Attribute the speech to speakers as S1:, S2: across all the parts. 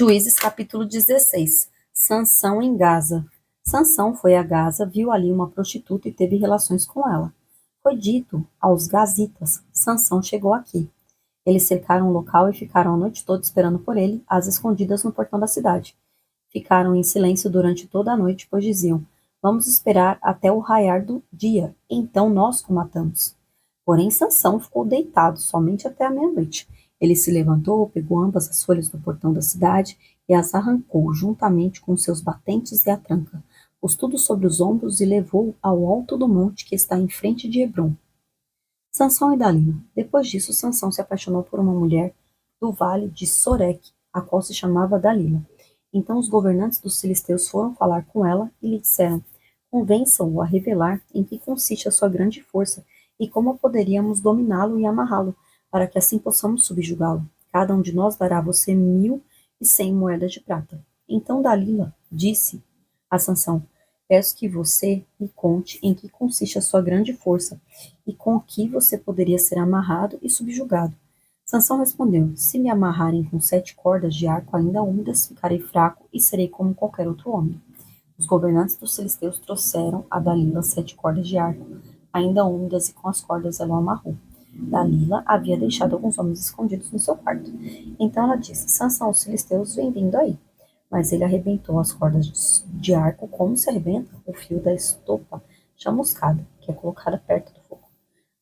S1: Juízes capítulo 16. Sansão em Gaza. Sansão foi a Gaza, viu ali uma prostituta e teve relações com ela. Foi dito aos gazitas: Sansão chegou aqui. Eles cercaram o local e ficaram a noite toda esperando por ele, às escondidas no portão da cidade. Ficaram em silêncio durante toda a noite, pois diziam: Vamos esperar até o raiar do dia, então nós o matamos. Porém, Sansão ficou deitado somente até a meia-noite. Ele se levantou, pegou ambas as folhas do portão da cidade e as arrancou, juntamente com seus batentes e a tranca. Pôs tudo sobre os ombros e levou ao alto do monte que está em frente de Hebrom. Sansão e Dalila. Depois disso, Sansão se apaixonou por uma mulher do vale de Soreque, a qual se chamava Dalila. Então os governantes dos filisteus foram falar com ela e lhe disseram: Convençam-o a revelar em que consiste a sua grande força e como poderíamos dominá-lo e amarrá-lo, para que assim possamos subjugá-lo. Cada um de nós dará a você 1.100 moedas de prata. Então Dalila disse a Sansão: Peço que você me conte em que consiste a sua grande força e com que você poderia ser amarrado e subjugado. Sansão respondeu: Se me amarrarem com 7 cordas de arco ainda úmidas, ficarei fraco e serei como qualquer outro homem. Os governantes dos filisteus trouxeram a Dalila 7 cordas de arco, ainda úmidas, e com as cordas ela o amarrou. Dalila havia deixado alguns homens escondidos no seu quarto. Então ela disse: Sansão, os filisteus vêm vindo aí. Mas ele arrebentou as cordas de arco como se arrebenta o fio da estopa chamuscada, que é colocada perto do fogo.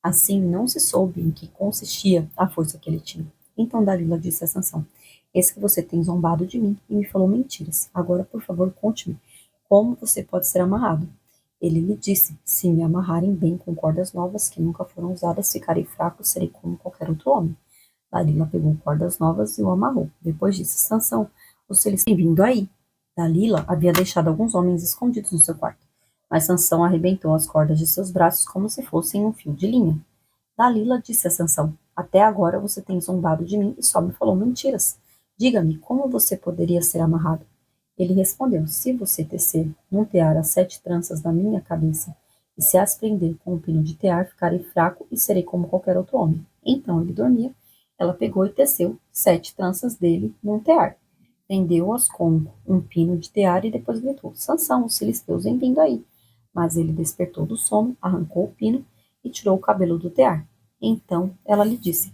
S1: Assim, não se soube em que consistia a força que ele tinha. Então Dalila disse a Sansão: Eis que você tem zombado de mim e me falou mentiras. Agora, por favor, conte-me como você pode ser amarrado. Ele lhe disse: Se me amarrarem bem com cordas novas que nunca foram usadas, ficarei fraco e serei como qualquer outro homem. Dalila pegou cordas novas e o amarrou. Depois disse Sansão: Vocês têm vindo aí. Dalila havia deixado alguns homens escondidos no seu quarto, mas Sansão arrebentou as cordas de seus braços como se fossem um fio de linha. Dalila disse a Sansão: Até agora você tem zombado de mim e só me falou mentiras. Diga-me como você poderia ser amarrado. Ele respondeu: Se você tecer num tear as 7 tranças da minha cabeça e se as prender com um pino de tear, ficarei fraco e serei como qualquer outro homem. Então ele dormia. Ela pegou e teceu 7 tranças dele num tear. Prendeu-as com um pino de tear e depois gritou: Sansão, os filisteus vêm vindo aí. Mas ele despertou do sono, arrancou o pino e tirou o cabelo do tear. Então ela lhe disse: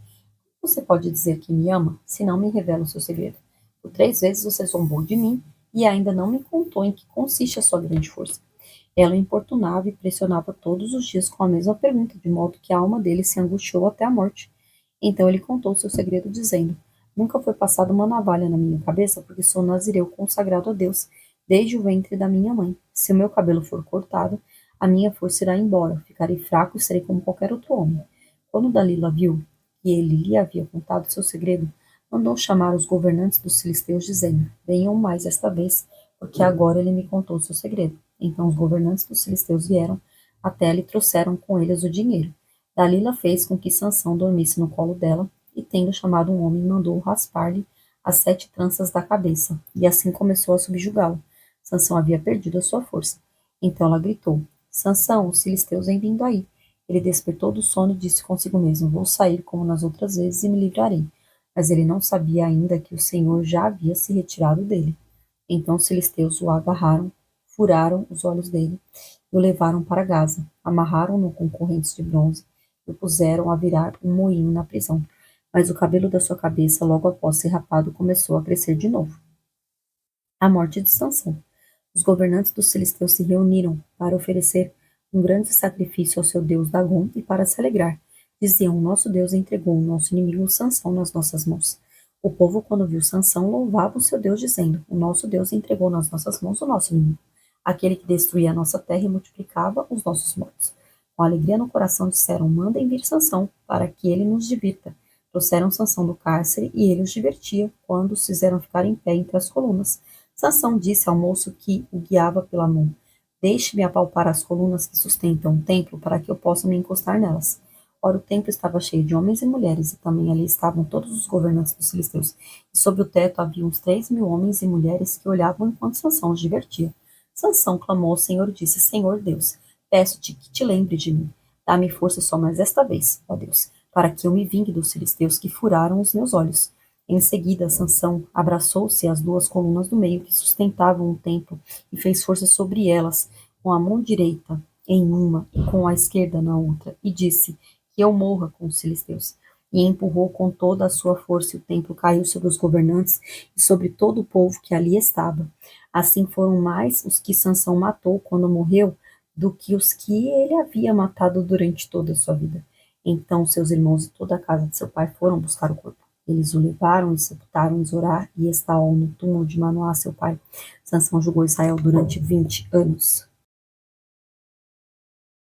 S1: Você pode dizer que me ama, se não me revela o seu segredo. Por 3 vezes você zombou de mim e ainda não me contou em que consiste a sua grande força. Ela o importunava e pressionava todos os dias com a mesma pergunta, de modo que a alma dele se angustiou até a morte. Então ele contou seu segredo, dizendo: Nunca foi passada uma navalha na minha cabeça, porque sou nazireu consagrado a Deus, desde o ventre da minha mãe. Se o meu cabelo for cortado, a minha força irá embora, ficarei fraco e serei como qualquer outro homem. Quando Dalila viu que ele lhe havia contado seu segredo, mandou chamar os governantes dos filisteus, dizendo: Venham mais esta vez, porque agora ele me contou seu segredo. Então os governantes dos filisteus vieram até ela e trouxeram com eles o dinheiro. Dalila fez com que Sansão dormisse no colo dela, e tendo chamado um homem, mandou raspar-lhe as 7 tranças da cabeça, e assim começou a subjugá-lo. Sansão havia perdido a sua força. Então ela gritou: Sansão, os filisteus vêm vindo aí. Ele despertou do sono e disse consigo mesmo: Vou sair como nas outras vezes e me livrarei. Mas ele não sabia ainda que o Senhor já havia se retirado dele. Então os filisteus o agarraram, furaram os olhos dele e o levaram para Gaza. Amarraram-no com correntes de bronze e o puseram a virar um moinho na prisão. Mas o cabelo da sua cabeça, logo após ser rapado, começou a crescer de novo. A morte de Sansão. Os governantes dos filisteus se reuniram para oferecer um grande sacrifício ao seu deus Dagom e para se alegrar. Diziam: Nosso Deus entregou o nosso inimigo Sansão nas nossas mãos. O povo, quando viu Sansão, louvava o seu Deus, dizendo: O nosso Deus entregou nas nossas mãos o nosso inimigo, aquele que destruía a nossa terra e multiplicava os nossos mortos. Com alegria no coração disseram: Mandem vir Sansão, para que ele nos divirta. Trouxeram Sansão do cárcere e ele os divertia, quando os fizeram ficar em pé entre as colunas. Sansão disse ao moço que o guiava pela mão: Deixe-me apalpar as colunas que sustentam o templo, para que eu possa me encostar nelas. Ora, o templo estava cheio de homens e mulheres, e também ali estavam todos os governantes dos filisteus. E sobre o teto havia uns 3.000 homens e mulheres que olhavam enquanto Sansão os divertia. Sansão clamou ao Senhor e disse: Senhor Deus, peço-te que te lembre de mim. Dá-me força só mais esta vez, ó Deus, para que eu me vingue dos filisteus que furaram os meus olhos. Em seguida, Sansão abraçou-se às duas colunas do meio que sustentavam o templo e fez força sobre elas com a mão direita em uma e com a esquerda na outra, e disse: Que eu morra com os filisteus. E empurrou com toda a sua força, e o templo caiu sobre os governantes e sobre todo o povo que ali estava. Assim foram mais os que Sansão matou quando morreu do que os que ele havia matado durante toda a sua vida. Então seus irmãos e toda a casa de seu pai foram buscar o corpo. Eles o levaram e sepultaram em Zorá e Estaol no túmulo de Manoá, seu pai. Sansão julgou Israel durante 20 anos.